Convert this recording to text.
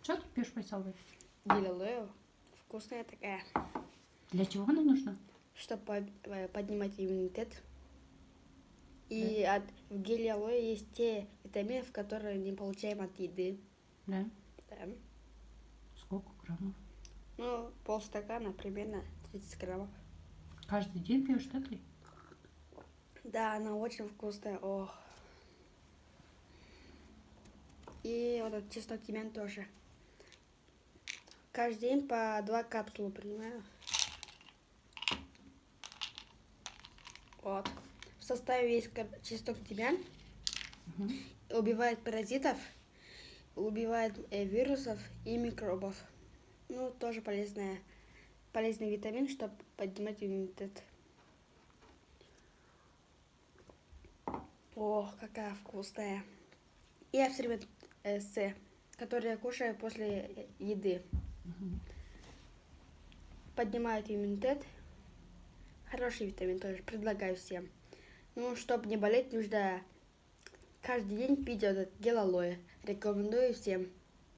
Что ты пьешь, Файсал? Гель алоэ вкусная такая, Для чего она нужна? чтобы поднимать иммунитет. И в геле алоэ есть те витамины, которые не получаем от еды. Да. Да. Сколько граммов? Ну, полстакана, примерно 30 граммов. Каждый день пьешь, да, ты? Да, она очень вкусная. Ох. И вот этот чеснок тимьян тоже. Каждый день по 2 капсулы принимаю. Вот. В составе есть чеснок тимьян. Убивает паразитов, убивает вирусов и микробов. Ну, тоже полезный витамин, чтобы поднимать иммунитет. Ох, какая вкусная. И абсорбент С, который я кушаю после еды. Поднимает иммунитет. Хороший витамин тоже, предлагаю всем. Ну, чтобы не болеть, нужно каждый день пить этот гель алоэ. Рекомендую всем.